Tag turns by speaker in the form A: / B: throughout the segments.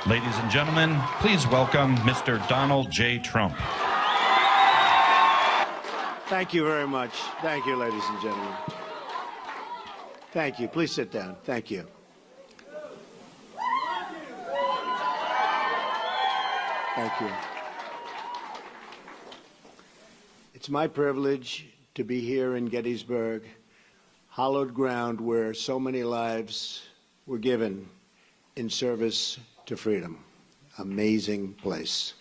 A: Ladies and gentlemen, please welcome Mr. Donald J. Trump.
B: Thank you very much. Thank you, ladies and gentlemen. Thank you. Please sit down. Thank you. Thank you. It's my privilege to be here in Gettysburg, hallowed ground where so many lives were given in service to freedom. Amazing place.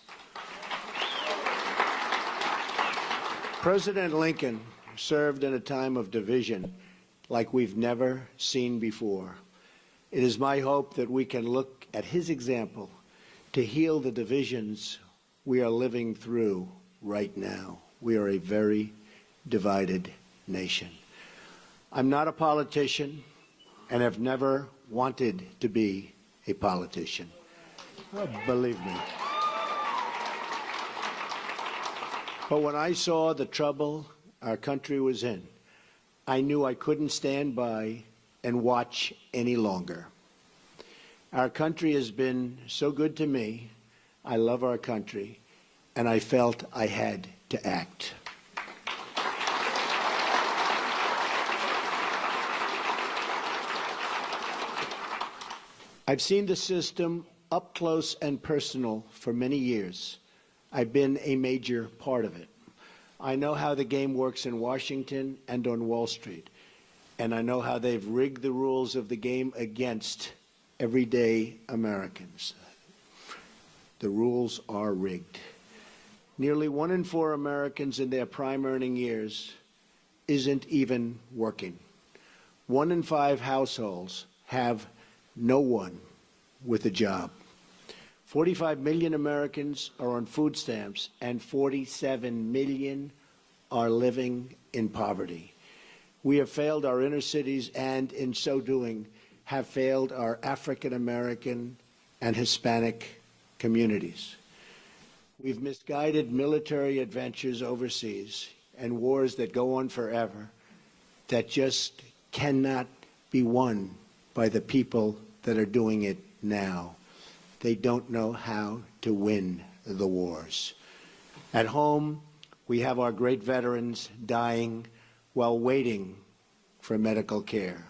B: President Lincoln served in a time of division like we've never seen before. It is my hope that we can look at his example to heal the divisions we are living through right now. We are a very divided nation. I'm not a politician and have never wanted to be a politician. Oh, believe me. But when I saw the trouble our country was in, I knew I couldn't stand by and watch any longer. Our country has been so good to me. I love our country, and I felt I had to act. I've seen the system up close and personal for many years. I've been a major part of it. I know how the game works in Washington and on Wall Street, and I know how they've rigged the rules of the game against everyday Americans. The rules are rigged. Nearly 1 in 4 Americans in their prime earning years isn't even working. 1 in 5 households have no one with a job. 45 million Americans are on food stamps, and 47 million are living in poverty. We have failed our inner cities, and in so doing, have failed our African American and Hispanic communities. We've misguided military adventures overseas and wars that go on forever that just cannot be won by the people that are doing it now. They don't know how to win the wars. At home, we have our great veterans dying while waiting for medical care.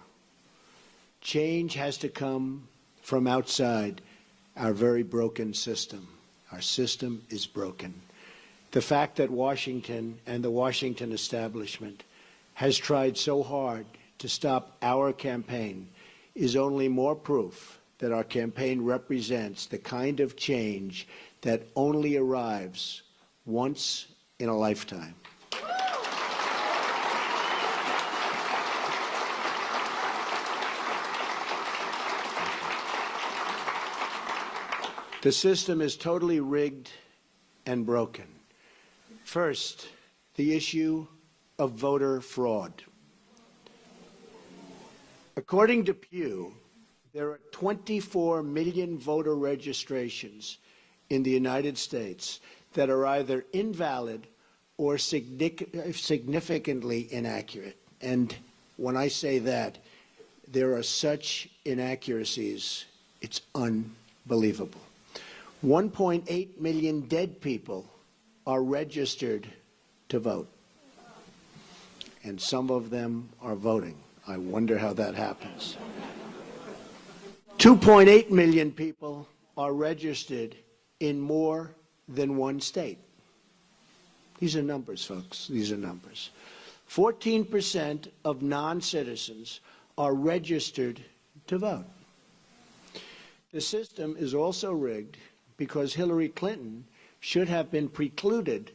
B: Change has to come from outside our very broken system. Our system is broken. The fact that Washington and the Washington establishment has tried so hard to stop our campaign is only more proof that our campaign represents the kind of change that only arrives once in a lifetime. The system is totally rigged and broken. First, the issue of voter fraud. According to Pew, there are 24 million voter registrations in the United States that are either invalid or significantly inaccurate. And when I say that, there are such inaccuracies, it's unbelievable. 1.8 million dead people are registered to vote, and some of them are voting. I wonder how that happens. 2.8 million people are registered in more than one state. These are numbers, folks. These are numbers. 14% of non-citizens are registered to vote. The system is also rigged because Hillary Clinton should have been precluded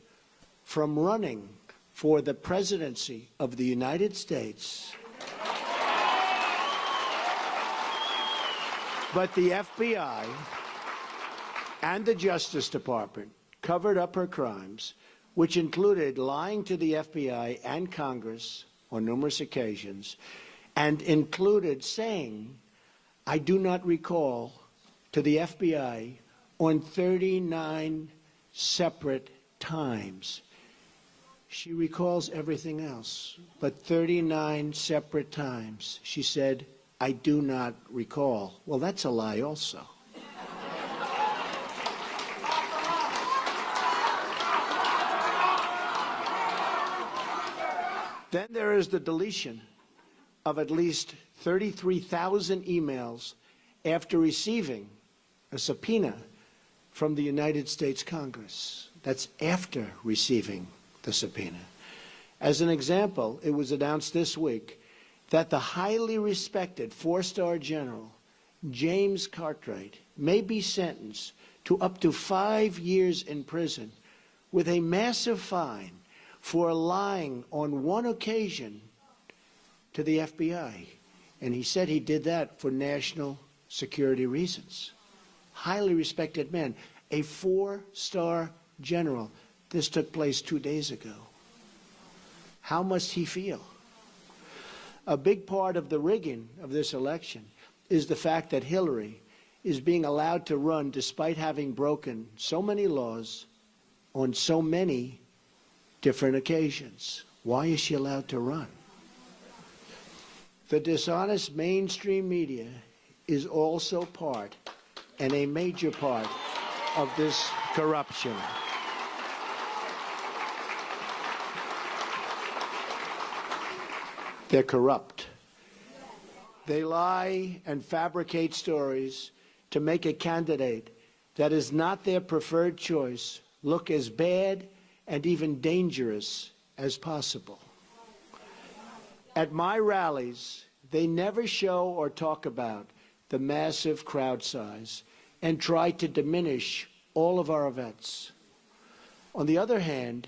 B: from running for the presidency of the United States. But the FBI and the Justice Department covered up her crimes, which included lying to the FBI and Congress on numerous occasions, and included saying, I do not recall, to the FBI on 39 separate times. She recalls everything else, but 39 separate times she said, I do not recall. Well, that's a lie also. Then there is the deletion of at least 33,000 emails after receiving a subpoena from the United States Congress. That's after receiving the subpoena. As an example, it was announced this week that the highly respected four-star general, James Cartwright, may be sentenced to up to 5 years in prison with a massive fine for lying on one occasion to the FBI. And he said he did that for national security reasons. Highly respected man, a four-star general. This took place 2 days ago. How must he feel? A big part of the rigging of this election is the fact that Hillary is being allowed to run despite having broken so many laws on so many different occasions. Why is she allowed to run? The dishonest mainstream media is also part, and a major part, of this corruption. They're corrupt. They lie and fabricate stories to make a candidate that is not their preferred choice look as bad and even dangerous as possible. At my rallies, they never show or talk about the massive crowd size and try to diminish all of our events. On the other hand,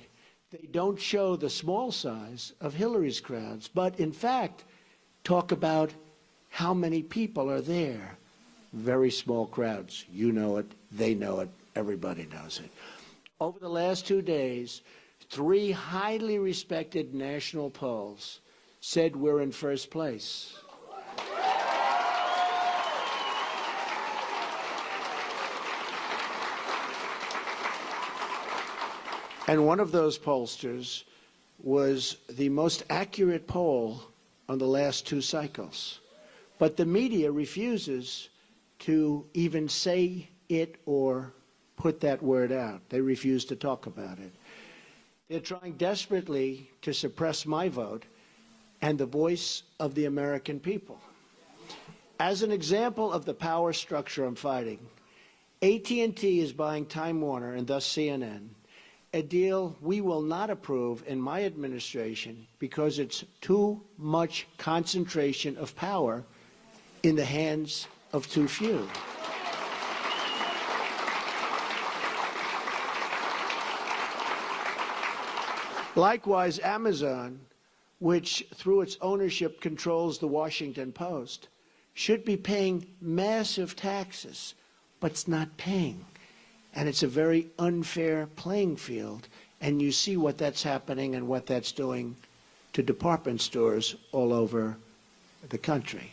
B: they don't show the small size of Hillary's crowds, but in fact, talk about how many people are there. Very small crowds. You know it, they know it, everybody knows it. Over the last 2 days, 3 highly respected national polls said we're in first place. And one of those pollsters was the most accurate poll on the last 2 cycles. But the media refuses to even say it or put that word out. They refuse to talk about it. They're trying desperately to suppress my vote and the voice of the American people. As an example of the power structure I'm fighting, AT&T is buying Time Warner and thus CNN, a deal we will not approve in my administration because it's too much concentration of power in the hands of too few. Likewise, Amazon, which through its ownership controls the Washington Post, should be paying massive taxes, but it's not paying. And it's a very unfair playing field, and you see what that's happening and what that's doing to department stores all over the country.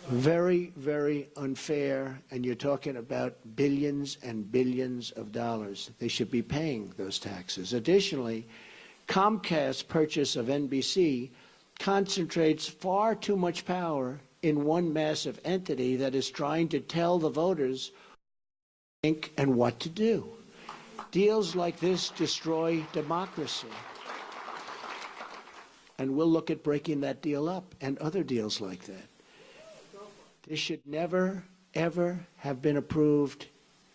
B: Very, very unfair, and you're talking about billions and billions of dollars. They should be paying those taxes. Additionally, Comcast's purchase of NBC concentrates far too much power in one massive entity that is trying to tell the voters what to think and what to do. Deals like this destroy democracy. And we'll look at breaking that deal up and other deals like that. This should never, ever have been approved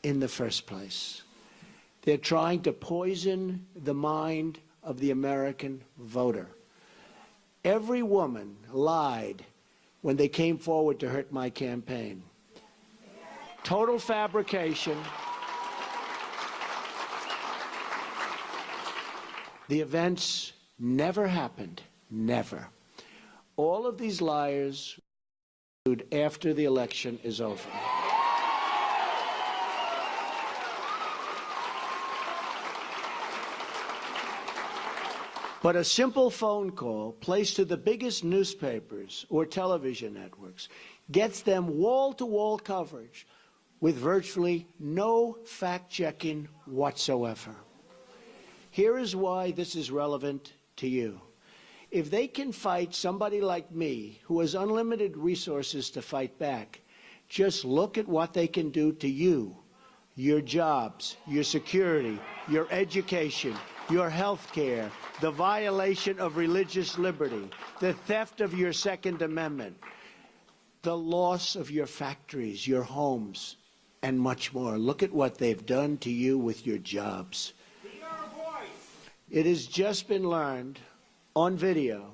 B: in the first place. They're trying to poison the mind of the American voter. Every woman lied when they came forward to hurt my campaign. Total fabrication. The events never happened, never. All of these liars after the election is over. But a simple phone call placed to the biggest newspapers or television networks gets them wall-to-wall coverage with virtually no fact-checking whatsoever. Here is why this is relevant to you. If they can fight somebody like me who has unlimited resources to fight back, just look at what they can do to you, your jobs, your security, your education, your health care, the violation of religious liberty, the theft of your Second Amendment, the loss of your factories, your homes, and much more. Look at what they've done to you with your jobs. It has just been learned on video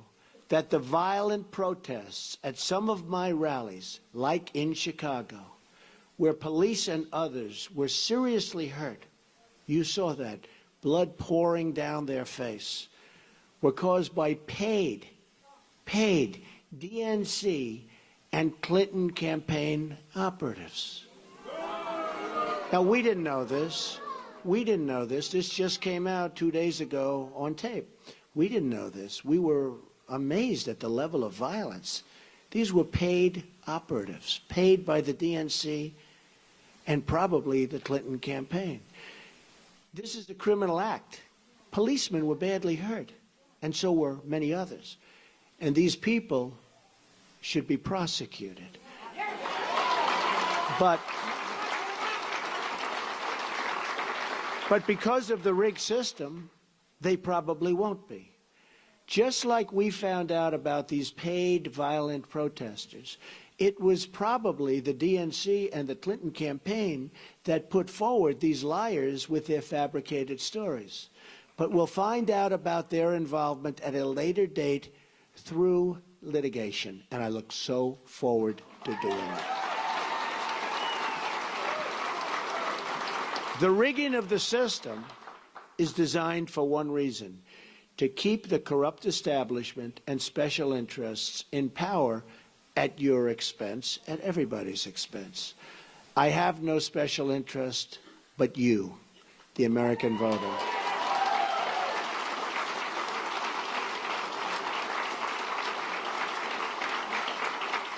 B: that the violent protests at some of my rallies, like in Chicago, where police and others were seriously hurt, you saw that, blood pouring down their face, were caused by paid DNC and Clinton campaign operatives. Now, we didn't know this. We didn't know this. This just came out 2 days ago on tape. We didn't know this. We were amazed at the level of violence. These were paid operatives, paid by the DNC and probably the Clinton campaign. This is a criminal act. Policemen were badly hurt, and so were many others. And these people should be prosecuted. But because of the rigged system, they probably won't be. Just like we found out about these paid violent protesters, it was probably the DNC and the Clinton campaign that put forward these liars with their fabricated stories. But we'll find out about their involvement at a later date through litigation, and I look so forward to doing it. The rigging of the system is designed for one reason: to keep the corrupt establishment and special interests in power at your expense, at everybody's expense. I have no special interest but you, the American voter.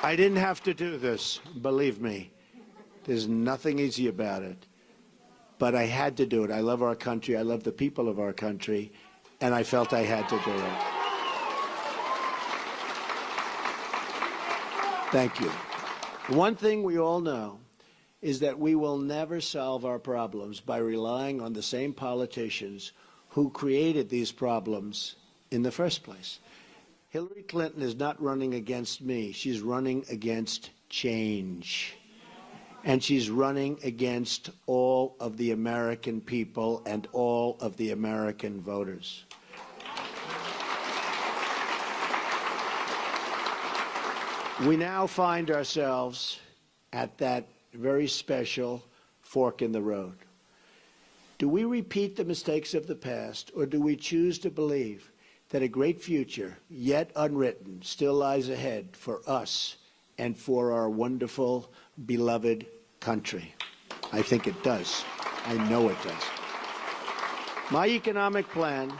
B: I didn't have to do this, believe me. There's nothing easy about it. But I had to do it. I love our country. I love the people of our country. And I felt I had to do it. Thank you. One thing we all know is that we will never solve our problems by relying on the same politicians who created these problems in the first place. Hillary Clinton is not running against me. She's running against change. And she's running against all of the American people and all of the American voters. We now find ourselves at that very special fork in the road. Do we repeat the mistakes of the past, or do we choose to believe that a great future, yet unwritten, still lies ahead for us and for our wonderful, beloved country? I think it does. I know it does. My economic plan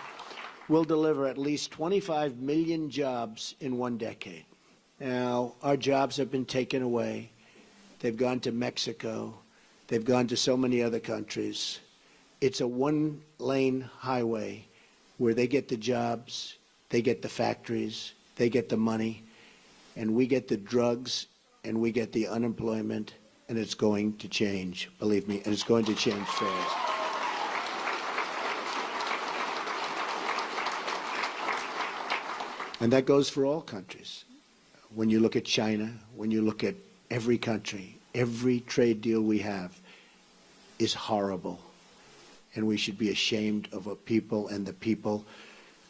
B: will deliver at least 25 million jobs in 1 decade. Now, our jobs have been taken away. They've gone to Mexico. They've gone to so many other countries. It's a one-lane highway where they get the jobs, they get the factories, they get the money, and we get the drugs, and we get the unemployment, and it's going to change, believe me, and it's going to change fast. And that goes for all countries. When you look at China, when you look at every country, every trade deal we have is horrible. And we should be ashamed of a people and the people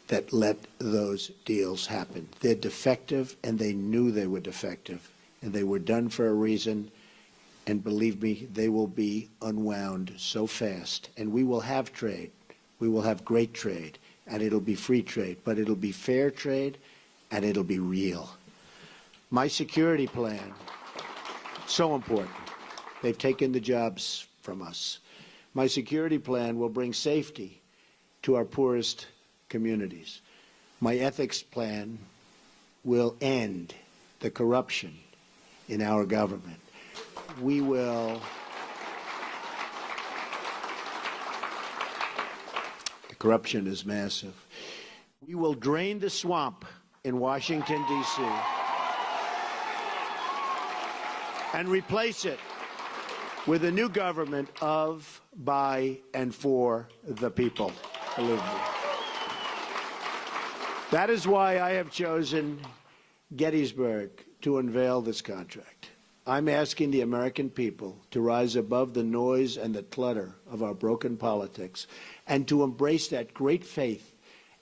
B: that let those deals happen. They're defective, and they knew they were defective, and they were done for a reason. And believe me, they will be unwound so fast. And we will have trade. We will have great trade, and it'll be free trade, but it'll be fair trade, and it'll be real. My security plan, so important. They've taken the jobs from us. My security plan will bring safety to our poorest communities. My ethics plan will end the corruption in our government. We will the corruption is massive. We will drain the swamp in Washington, D.C. and replace it with a new government of, by, and for the people. Believe me. That is why I have chosen Gettysburg to unveil this contract. I'm asking the American people to rise above the noise and the clutter of our broken politics and to embrace that great faith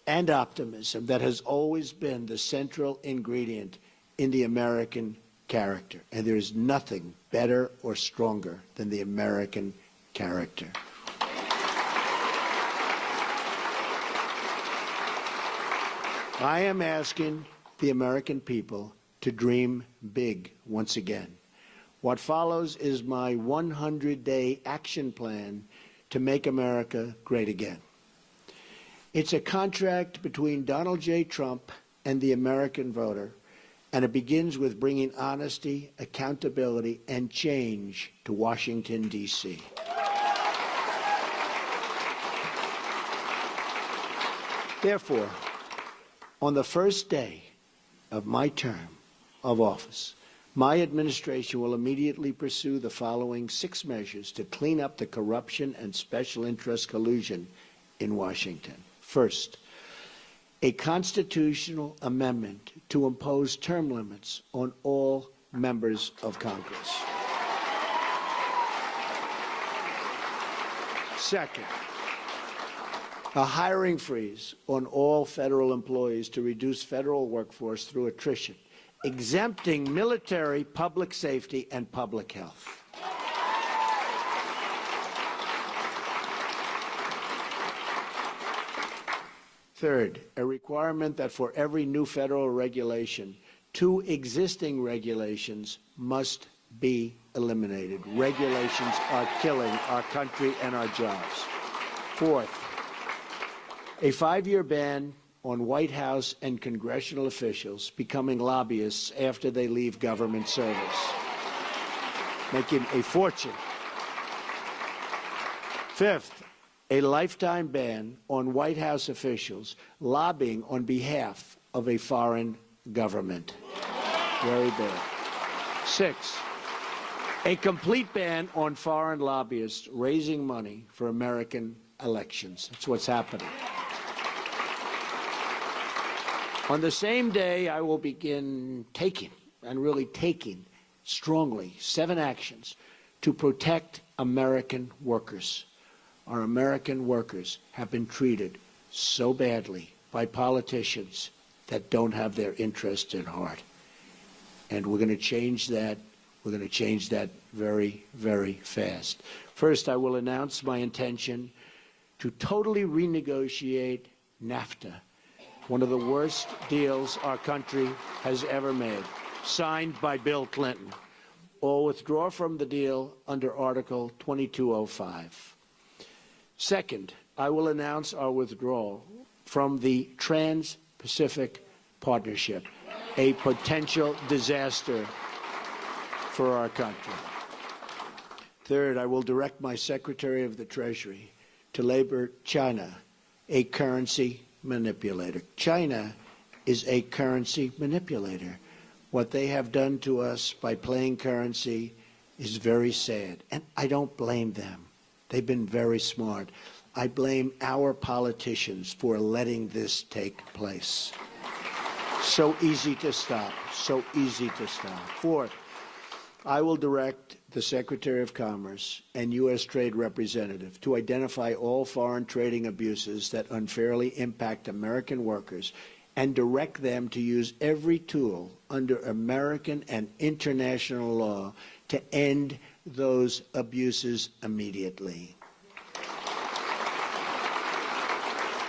B: and optimism that has always been the central ingredient in the American character. And there is nothing better or stronger than the American character. I am asking the American people to dream big once again. What follows is my 100-day action plan to make America great again. It's a contract between Donald J. Trump and the American voter, and it begins with bringing honesty, accountability, and change to Washington, D.C. Therefore, on the first day of my term of office, my administration will immediately pursue the following 6 measures to clean up the corruption and special interest collusion in Washington. First, a constitutional amendment to impose term limits on all members of Congress. Second, a hiring freeze on all federal employees to reduce federal workforce through attrition, exempting military, public safety, and public health. Third, a requirement that for every new federal regulation, 2 existing regulations must be eliminated. Regulations are killing our country and our jobs. Fourth, a 5-year ban on White House and congressional officials becoming lobbyists after they leave government service, making a fortune. Fifth, a lifetime ban on White House officials lobbying on behalf of a foreign government. Very bad. Sixth, a complete ban on foreign lobbyists raising money for American elections. That's what's happening. On the same day, I will begin taking strongly 7 actions to protect American workers. Our American workers have been treated so badly by politicians that don't have their interests at heart. And we're going to change that. We're going to change that very, very fast. First, I will announce my intention to totally renegotiate NAFTA, one of the worst deals our country has ever made, signed by Bill Clinton, or withdraw from the deal under Article 2205. Second, I will announce our withdrawal from the Trans-Pacific Partnership, a potential disaster for our country. Third, I will direct my Secretary of the Treasury to label China a currency manipulator. China is a currency manipulator. What they have done to us by playing currency is very sad, and I don't blame them. They've been very smart. I blame our politicians for letting this take place. So easy to stop, so easy to stop. Fourth, I will direct the Secretary of Commerce and U.S. Trade Representative to identify all foreign trading abuses that unfairly impact American workers and direct them to use every tool under American and international law to end those abuses immediately.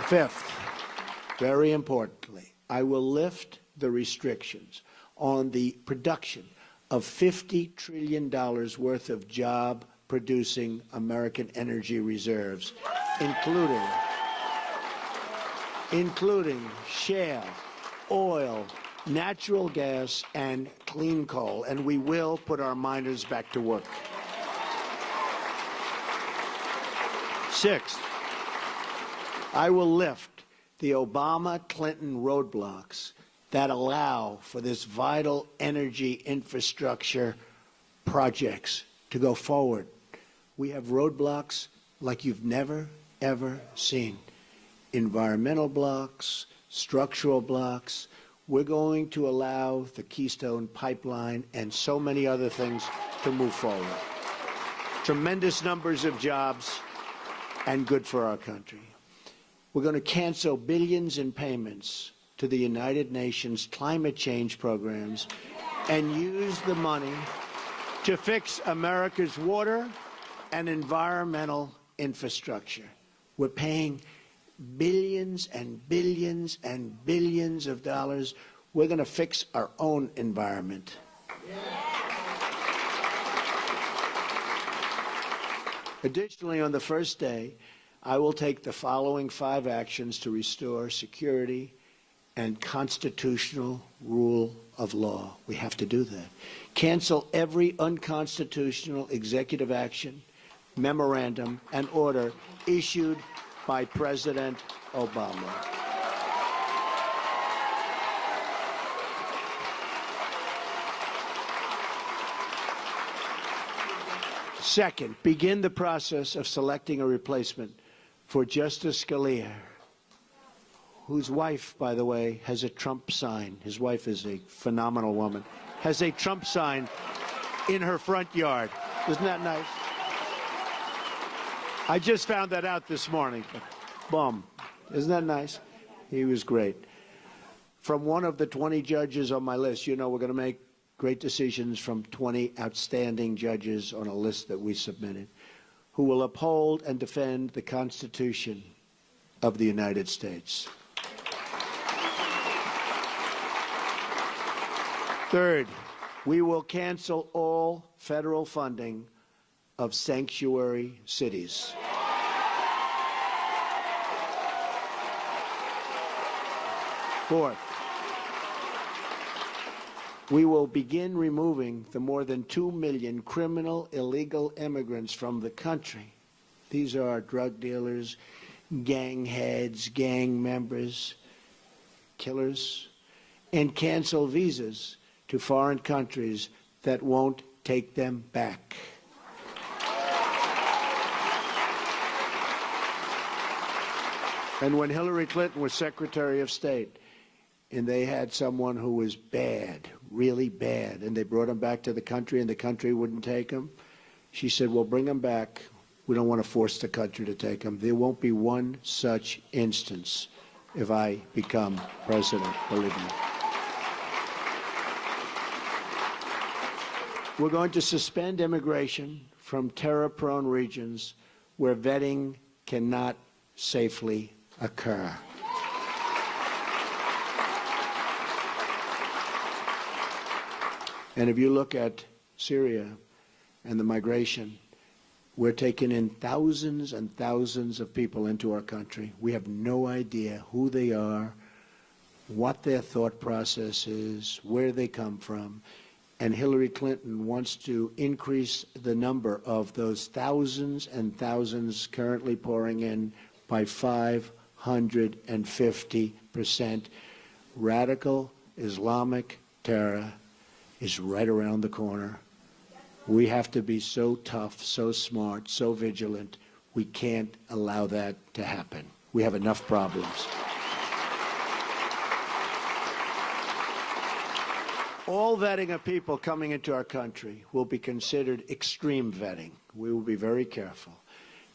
B: Fifth, very importantly, I will lift the restrictions on the production of $50 trillion worth of job-producing American energy reserves, including shale, oil, natural gas, and clean coal, and we will put our miners back to work. Sixth, I will lift the Obama-Clinton roadblocks that allow for this vital energy infrastructure projects to go forward. We have roadblocks like you've never, ever seen. Environmental blocks, structural blocks. We're going to allow the Keystone Pipeline and so many other things to move forward. Tremendous numbers of jobs and good for our country. We're going to cancel billions in payments to the United Nations climate change programs and use the money to fix America's water and environmental infrastructure. We're paying billions and billions and billions of dollars. We're going to fix our own environment. Additionally, on the first day, I will take the following 5 actions to restore security and constitutional rule of law. We have to do that. Cancel every unconstitutional executive action, memorandum, and order issued by President Obama. Second, begin the process of selecting a replacement for Justice Scalia, whose wife, by the way, has a Trump sign. His wife is a phenomenal woman. Has a Trump sign in her front yard. Isn't that nice? I just found that out this morning. Boom. Isn't that nice? He was great. From one of the 20 judges on my list, you know we're going to make great decisions from 20 outstanding judges on a list that we submitted, who will uphold and defend the Constitution of the United States. Third, we will cancel all federal funding of sanctuary cities. Fourth, we will begin removing the more than 2 million criminal illegal immigrants from the country. These are drug dealers, gang heads, gang members, killers, and cancel visas to foreign countries that won't take them back. And when Hillary Clinton was Secretary of State, and they had someone who was bad, really bad, and they brought him back to the country and the country wouldn't take him, she said, well, bring him back. We don't want to force the country to take him. There won't be one such instance if I become president, believe me. We're going to suspend immigration from terror-prone regions where vetting cannot safely occur. And if you look at Syria and the migration, we're taking in thousands and thousands of people into our country. We have no idea who they are, what their thought process is, where they come from. And Hillary Clinton wants to increase the number of those thousands and thousands currently pouring in by 550%. Radical Islamic terror is right around the corner. We have to be so tough, so smart, so vigilant. We can't allow that to happen. We have enough problems. All vetting of people coming into our country will be considered extreme vetting. We will be very careful.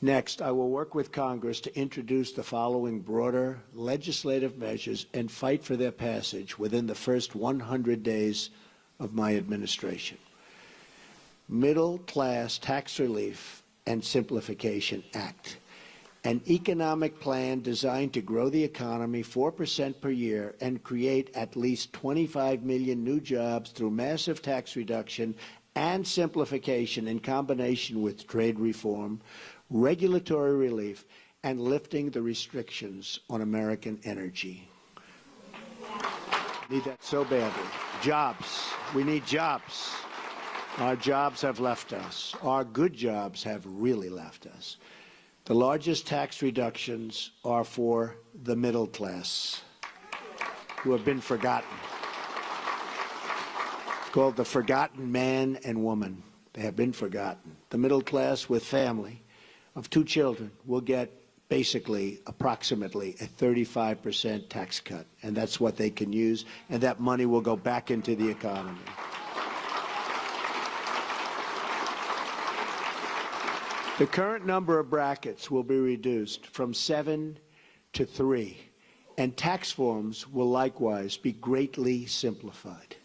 B: Next, I will work with Congress to introduce the following broader legislative measures and fight for their passage within the first 100 days of my administration. Middle-class Tax Relief and Simplification Act, an economic plan designed to grow the economy 4% per year and create at least 25 million new jobs through massive tax reduction and simplification in combination with trade reform, regulatory relief, and lifting the restrictions on American energy. Need that so badly. Jobs. We need jobs. Our jobs have left us. Our good jobs have really left us. The largest tax reductions are for the middle class, who have been forgotten. It's called the forgotten man and woman. They have been forgotten. The middle class with family of 2 children will get basically approximately a 35% tax cut, and that's what they can use, and that money will go back into the economy. The current number of brackets will be reduced from 7 to 3, and tax forms will likewise be greatly simplified.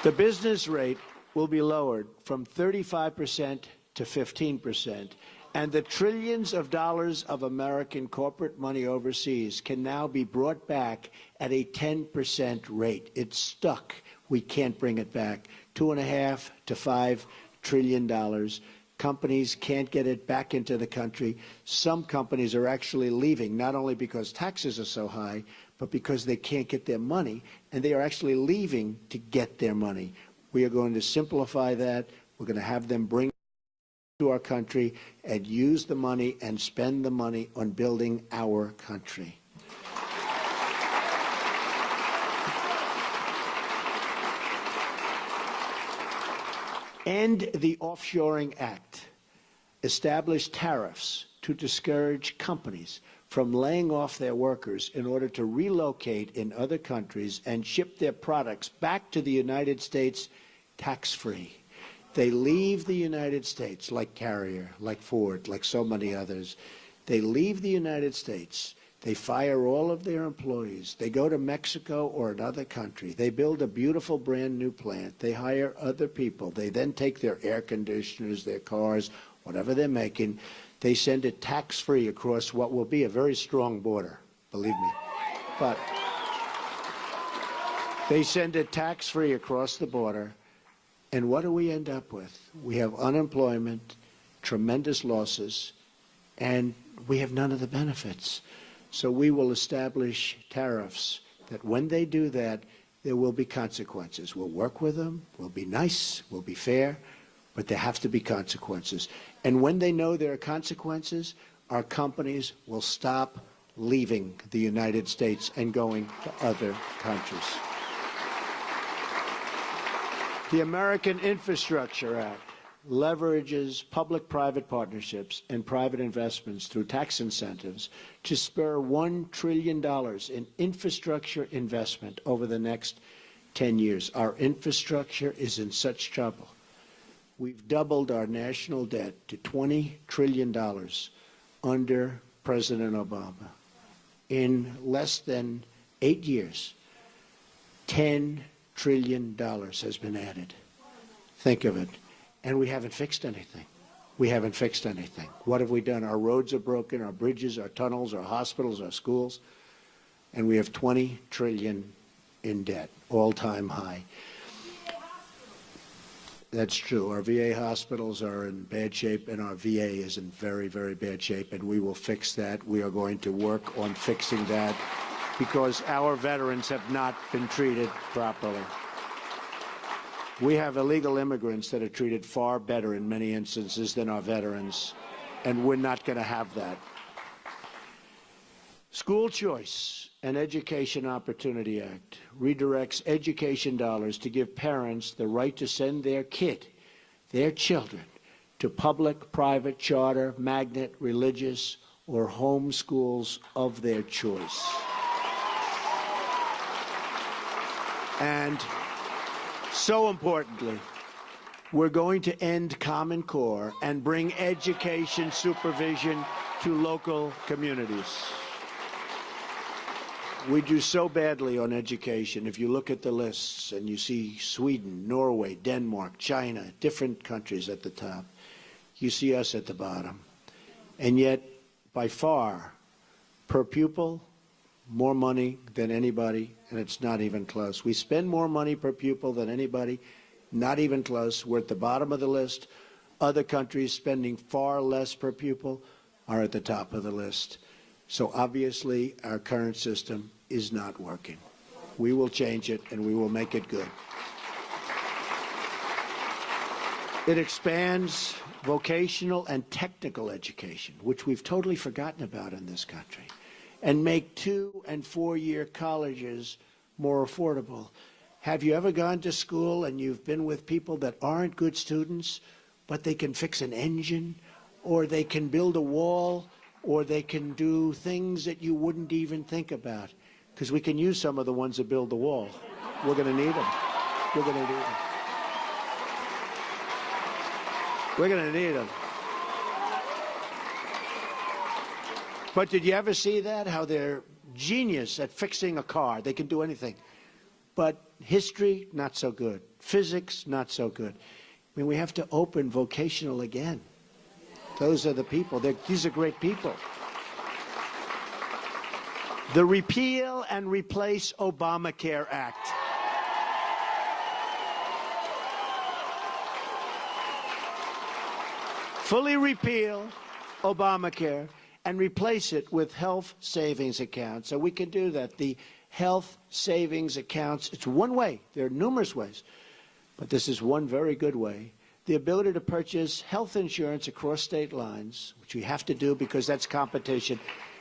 B: The business rate will be lowered from 35% to 15%, and the trillions of dollars of American corporate money overseas can now be brought back at a 10% rate. It's stuck. We can't bring it back. $2.5 to $5 trillion. Companies can't get it back into the country. Some companies are actually leaving, not only because taxes are so high, but because they can't get their money, and they are actually leaving to get their money. We are going to simplify that. We're going to have them bring to our country and use the money and spend the money on building our country. End the Offshoring Act. Establish tariffs to discourage companies from laying off their workers in order to relocate in other countries and ship their products back to the United States tax-free. They leave the United States, like Carrier, like Ford, like so many others. They leave the United States. They fire all of their employees. They go to Mexico or another country. They build a beautiful brand new plant. They hire other people. They then take their air conditioners, their cars, whatever they're making. They send it tax-free across what will be a very strong border, believe me. But they send it tax-free across the border. And what do we end up with? We have unemployment, tremendous losses, and we have none of the benefits. So we will establish tariffs that when they do that, there will be consequences. We'll work with them, we'll be nice, we'll be fair, but there have to be consequences. And when they know there are consequences, our companies will stop leaving the United States and going to other countries. The American Infrastructure Act leverages public-private partnerships and private investments through tax incentives to spur $1 trillion in infrastructure investment over the next 10 years. Our infrastructure is in such trouble. We've doubled our national debt to $20 trillion under President Obama. In less than 8 years, $10 trillion has been added. Think of it. And we haven't fixed anything. We haven't fixed anything. What have we done? Our roads are broken, our bridges, our tunnels, our hospitals, our schools, and we have $20 trillion in debt, all-time high. That's true. Our VA hospitals are in bad shape, and our VA is in very, very bad shape, and we will fix that. We are going to work on fixing that because our veterans have not been treated properly. We have illegal immigrants that are treated far better in many instances than our veterans, and we're not going to have that. School Choice and Education Opportunity Act redirects education dollars to give parents the right to send their kid, their children, to public, private, charter, magnet, religious, or home schools of their choice. And so importantly, we're going to end Common Core and bring education supervision to local communities. We do so badly on education. If you look at the lists and you see Sweden, Norway, Denmark, China, different countries at the top, you see us at the bottom. And yet, by far, per pupil, more money than anybody, and it's not even close. We spend more money per pupil than anybody, not even close. We're at the bottom of the list. Other countries spending far less per pupil are at the top of the list. So obviously, our current system is not working. We will change it, and we will make it good. It expands vocational and technical education, which we've totally forgotten about in this country, and make 2- and 4-year colleges more affordable. Have you ever gone to school and you've been with people that aren't good students? but they can fix an engine, or they can build a wall, or they can do things that you wouldn't even think about. Because we can use some of the ones that build the wall. We're going to need them. We're going to need them. We're going to need them. But did you ever see that? How they're genius at fixing a car. They can do anything. But history, not so good. Physics, not so good. I mean, we have to open vocational again. Those are the people. These are great people. The Repeal and Replace Obamacare Act. Fully repeal Obamacare and replace it with health savings accounts. So we can do that. The health savings accounts, it's one way. There are numerous ways, but this is one very good way. The ability to purchase health insurance across state lines, which we have to do because that's competition.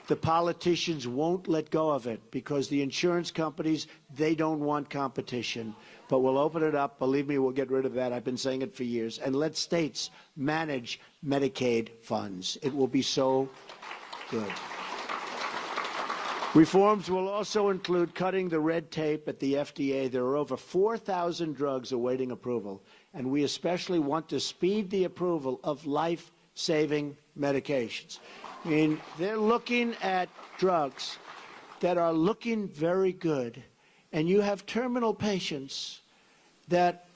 B: The politicians won't let go of it because the insurance companies, they don't want competition. But we'll open it up. Believe me, we'll get rid of that. I've been saying it for years. And let states manage Medicaid funds. It will be so good. Reforms will also include cutting the red tape at the FDA. There are over 4,000 drugs awaiting approval, and we especially want to speed the approval of life-saving medications. I mean, they're looking at drugs that are looking very good, and you have terminal patients that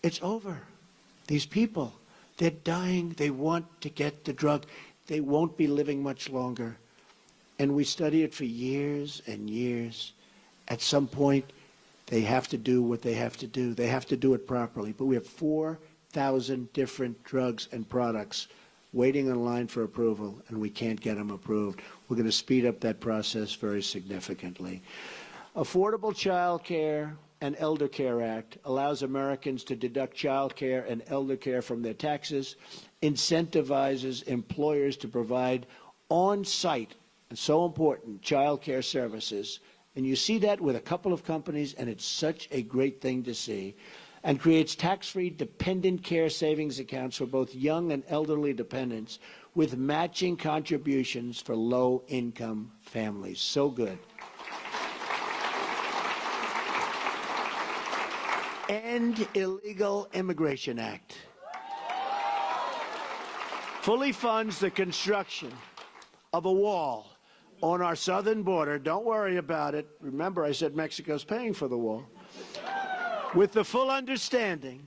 B: it's over. These people, they're dying. They want to get the drug. They won't be living much longer. And we study it for years and years. At some point, they have to do what they have to do. They have to do it properly. But we have 4,000 different drugs and products waiting in line for approval, and we can't get them approved. We're going to speed up that process very significantly. Affordable Child Care and Elder Care Act allows Americans to deduct child care and elder care from their taxes, incentivizes employers to provide on-site, and so important, child care services. And you see that with a couple of companies, and it's such a great thing to see. And creates tax-free dependent care savings accounts for both young and elderly dependents with matching contributions for low-income families. So good. End Illegal Immigration Act. Fully funds the construction of a wall on our southern border. Don't worry about it. Remember, I said Mexico's paying for the wall. With the full understanding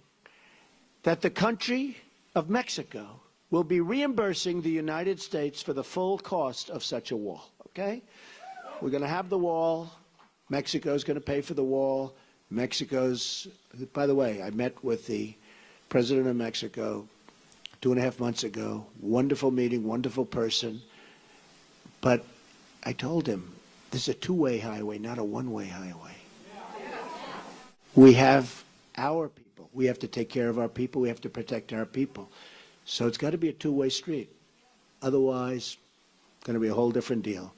B: that the country of Mexico will be reimbursing the United States for the full cost of such a wall, okay? We're going to have the wall. Mexico's going to pay for the wall. Mexico's, by the way, I met with the president of Mexico 2.5 months ago. Wonderful meeting, wonderful person. But I told him, this is a two-way highway, not a one-way highway. We have our people. We have to take care of our people. We have to protect our people. So it's got to be a two-way street. Otherwise, it's going to be a whole different deal.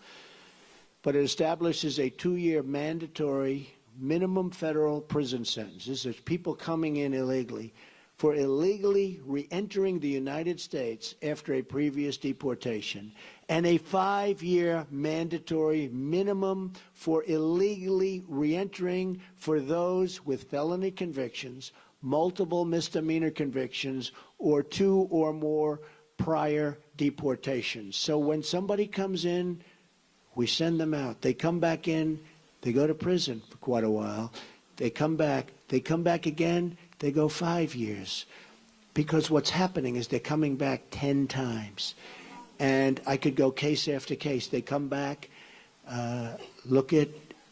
B: But it establishes a 2-year mandatory minimum federal prison sentence. This is people coming in illegally for illegally re-entering the United States after a previous deportation, and a 5-year mandatory minimum for illegally re-entering for those with felony convictions, multiple misdemeanor convictions, or 2 or more prior deportations. So when somebody comes in, we send them out. They come back in, they go to prison for quite a while. They come back again, they go 5 years. Because what's happening is they're coming back 10 times. And I could go case after case. They come back, look at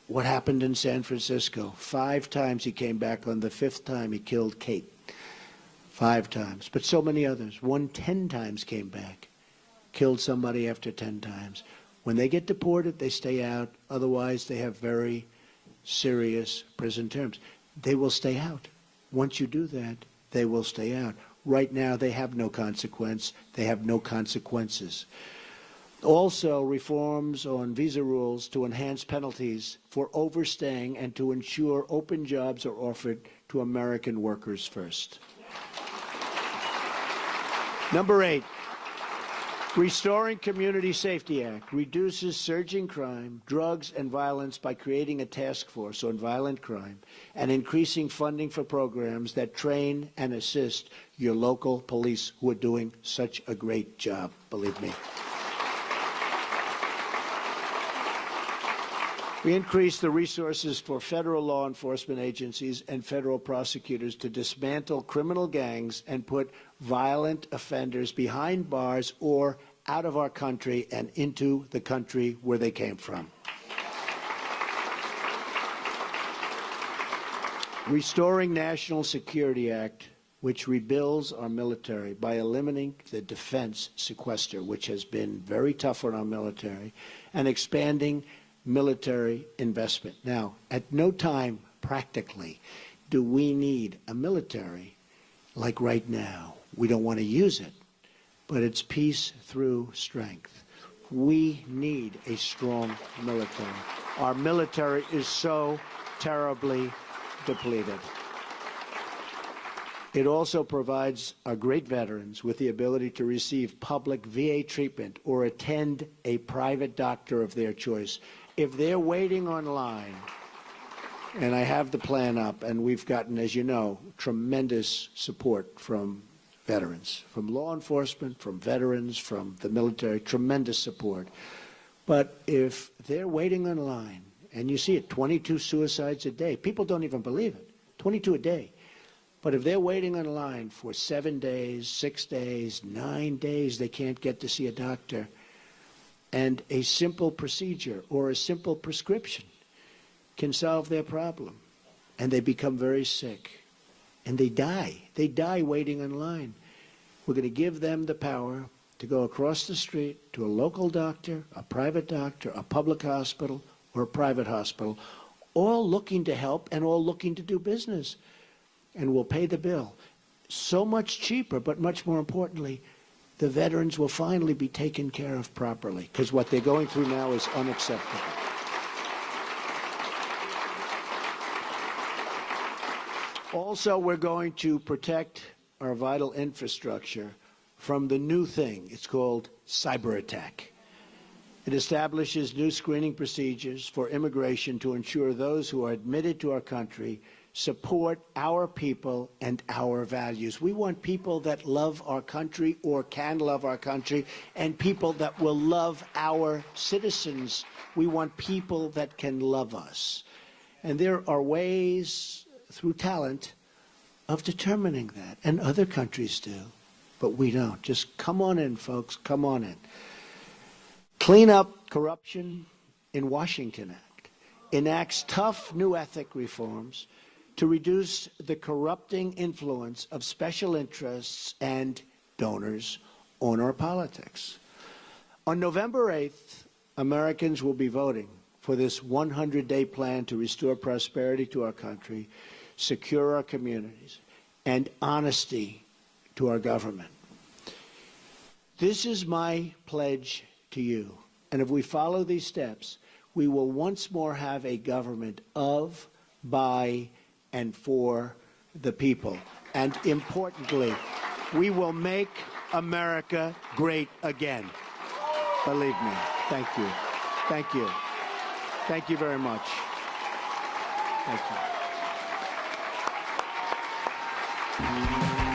B: what happened in San Francisco. 5 times he came back. On the 5th time, he killed Kate. 5 times. But so many others. 10 times came back, killed somebody after 10 times. When they get deported, they stay out. Otherwise, they have very serious prison terms. They will stay out. Once you do that, they will stay out. Right now, they have no consequence. They have no consequences. Also, reforms on visa rules to enhance penalties for overstaying and to ensure open jobs are offered to American workers first. Number 8, Restoring Community Safety Act reduces surging crime, drugs, and violence by creating a task force on violent crime and increasing funding for programs that train and assist your local police who are doing such a great job, believe me. We increased the resources for federal law enforcement agencies and federal prosecutors to dismantle criminal gangs and put violent offenders behind bars or out of our country and into the country where they came from. Restoring National Security Act, which rebuilds our military by eliminating the defense sequester, which has been very tough on our military, and expanding military investment. Now, at no time, practically, do we need a military like right now. We don't want to use it, but it's peace through strength. We need a strong military. Our military is so terribly depleted. It also provides our great veterans with the ability to receive public VA treatment or attend a private doctor of their choice. If they're waiting online, and I have the plan up, and we've gotten, as you know, tremendous support from veterans, from law enforcement, from veterans, from the military, tremendous support. But if they're waiting online, and you see it, 22 suicides a day, people don't even believe it, 22 a day. But if they're waiting on line for 7 days, 6 days, 9 days, they can't get to see a doctor, and a simple procedure or a simple prescription can solve their problem, and they become very sick, and they die. They die waiting in line. We're going to give them the power to go across the street to a local doctor, a private doctor, a public hospital, or a private hospital, all looking to help and all looking to do business, and we'll pay the bill. So much cheaper, but much more importantly, the veterans will finally be taken care of properly, because what they're going through now is unacceptable. Also, we're going to protect our vital infrastructure from the new thing. It's called cyber attack. It establishes new screening procedures for immigration to ensure those who are admitted to our country support our people and our values. We want people that love our country or can love our country, and people that will love our citizens. We want people that can love us. And there are ways through talent of determining that, and other countries do, but we don't. Just come on in, folks, come on in. Clean up corruption in Washington Act enacts tough new ethic reforms to reduce the corrupting influence of special interests and donors on our politics. On November 8th, Americans will be voting for this 100-day plan to restore prosperity to our country, secure our communities, and honesty to our government. This is my pledge to you. And if we follow these steps, we will once more have a government of, by, and for the people. And importantly, we will make America great again. Believe me. Thank you. Thank you. Thank you very much. Thank you.